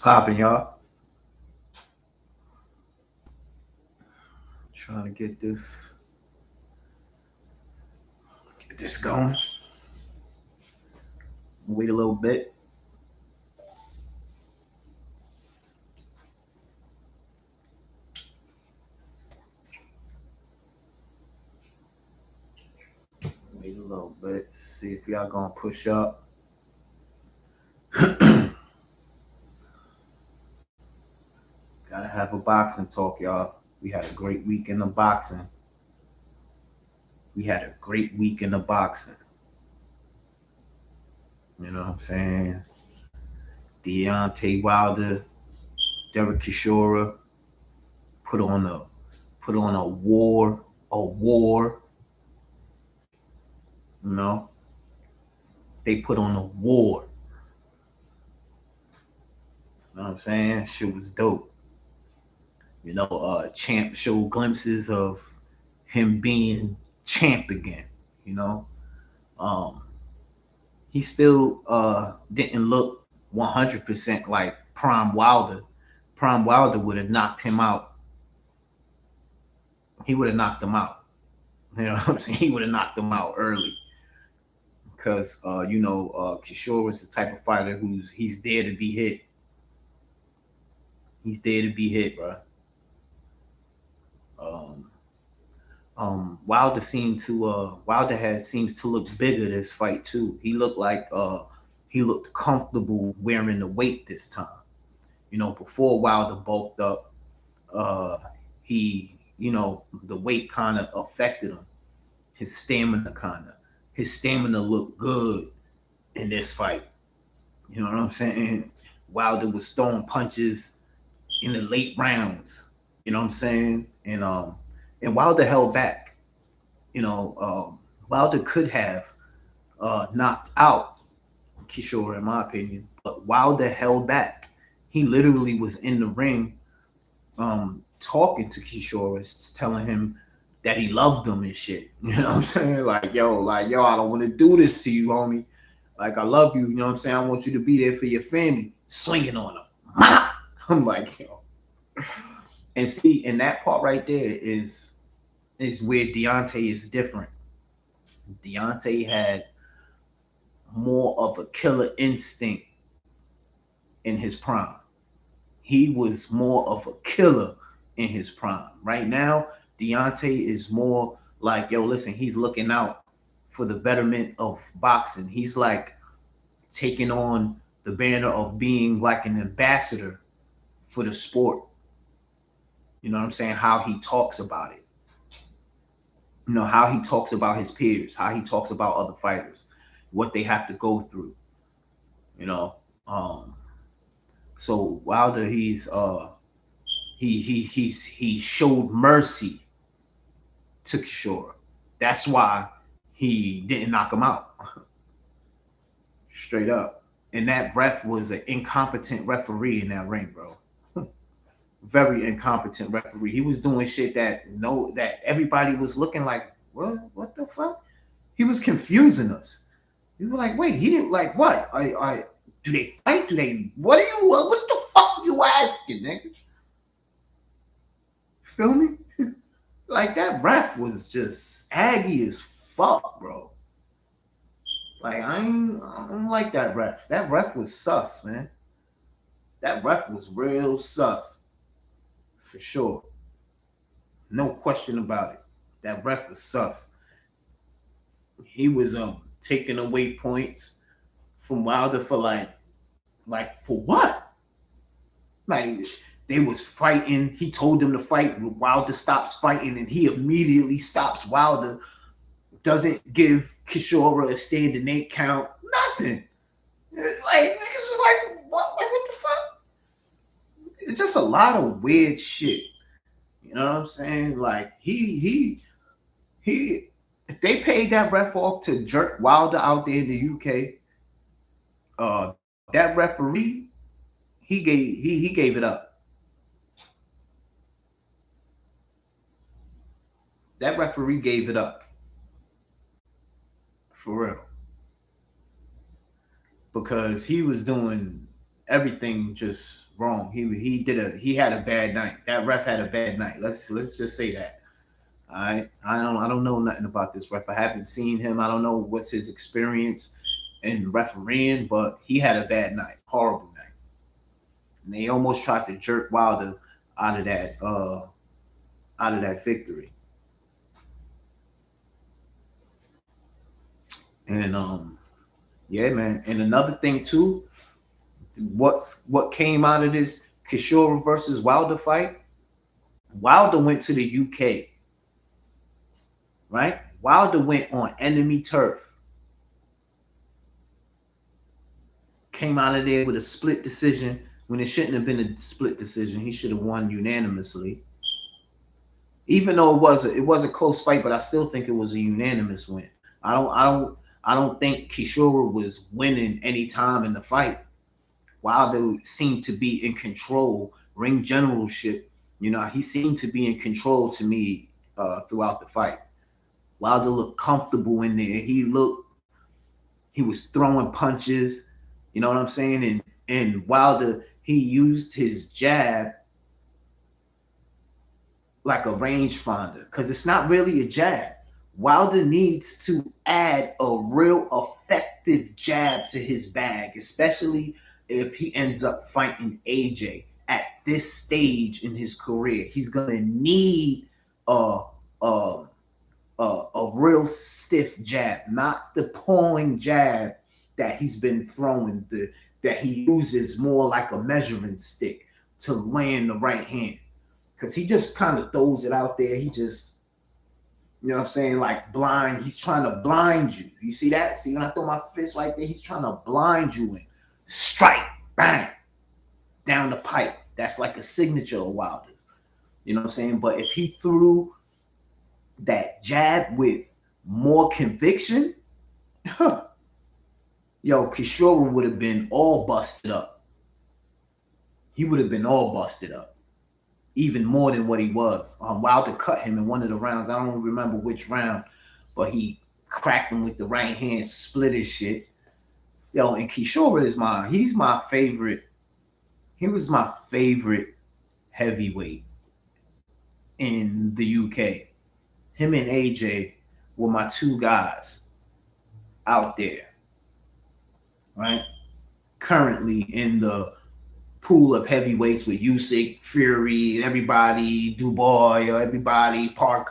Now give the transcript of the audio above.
Popping, y'all. Trying to get this going. Wait a little bit. Wait a little bit. See if y'all gonna push up. Gotta have a boxing talk, y'all. We had a great week in the boxing. We had a great week in the boxing. You know what I'm saying? Deontay Wilder, Derek Chisora put on a put on a war. You know, they put on a war. You know what I'm saying? Shit was dope. Champ showed glimpses of him being champ again. You know, um, he still didn't look 100% like Prime Wilder. Prime Wilder would have knocked him out. He would have knocked him out. You know what I'm saying? He would have knocked him out early because Kishore is the type of fighter he's there to be hit. He's there to be hit, bro. Um, Wilder has seems to look bigger this fight too. He looked comfortable wearing the weight this time. Before Wilder bulked up, uh the weight kind of affected him. His stamina looked good in this fight. You know what I'm saying? Wilder was throwing punches in the late rounds. You know what I'm saying? And Wilder held back. Wilder could have knocked out Kishore, in my opinion, but Wilder held back. He literally was in the ring, talking to Kishore, telling him that he loved him and shit. You know what I'm saying? Like yo, I don't want to do this to you, homie. Like I love you. You know what I'm saying? I want you to be there for your family. Swinging on him. I'm like, yo. And see, and that part right there is where Deontay is different. Deontay had more of a killer instinct in his prime. He was more of a killer in his prime. Right now, Deontay is more like, yo, listen, he's looking out for the betterment of boxing. He's like taking on the banner of being like an ambassador for the sport. You know what I'm saying? How he talks about it. How he talks about his peers, how he talks about other fighters, what they have to go through. You know, um, so Wilder, he showed mercy to Kishore. That's why he didn't knock him out. Straight up. And that ref was an incompetent referee in that ring, bro. Very incompetent referee. He was doing shit that everybody was looking like, what the fuck? He was confusing us. We were like, wait, he didn't like what? I do they fight? Do they what the fuck are you asking, nigga? Feel me? Like that ref was just aggy as fuck, bro. Like I don't like that ref. That ref was sus, man. That ref was real sus. For sure. No question about it. That ref was sus. He was taking away points from Wilder for like for what? Like they was fighting. He told them to fight. Wilder stops fighting, and he immediately stops Wilder. Doesn't give Kishore a standing 8 count. Nothing. Like niggas was like, what the fuck? It's just a lot of weird shit. You know what I'm saying? Like he if they paid that ref off to jerk Wilder out there in the UK, uh that referee, he gave it up. That referee gave it up. For real. Because he was doing everything just wrong. He had a bad night. That ref had a bad night. Let's just say that. All right. I don't know nothing about this ref. I haven't seen him. I don't know what's his experience in refereeing, but he had a bad night. Horrible night. And they almost tried to jerk Wilder out of that victory. And yeah, man. And another thing too, what came out of this Kishore versus Wilder fight? Wilder went to the UK, right? Wilder went on enemy turf. Came out of there with a split decision when it shouldn't have been a split decision. He should have won unanimously. Even though it was a close fight, but I still think it was a unanimous win. I don't think Kishore was winning any time in the fight. Wilder seemed to be in control, ring generalship. He seemed to be in control to me throughout the fight. Wilder looked comfortable in there. He was throwing punches. You know what I'm saying? And Wilder, he used his jab like a rangefinder because it's not really a jab. Wilder needs to add a real effective jab to his bag, especially if he ends up fighting AJ at this stage in his career. He's gonna need a a a real stiff jab, not the pulling jab that he's been throwing. That he uses more like a measuring stick to land the right hand, because he just kind of throws it out there. He just, you know what I'm saying, like blind. He's trying to blind you. You see that? See when I throw my fist like that, he's trying to blind you and strike, bang, down the pipe. That's like a signature of Wilder's. You know what I'm saying? But if he threw that jab with more conviction, yo, Kishore would have been all busted up. He would have been all busted up, even more than what he was. Wilder cut him in one of the rounds. I don't remember which round, but he cracked him with the right hand, split his shit. Yo, and Kishore he's my favorite. He was my favorite heavyweight in the UK. Him and AJ were my two guys out there, right? Currently in the pool of heavyweights with Usyk, Fury, everybody, Dubois, everybody, Park.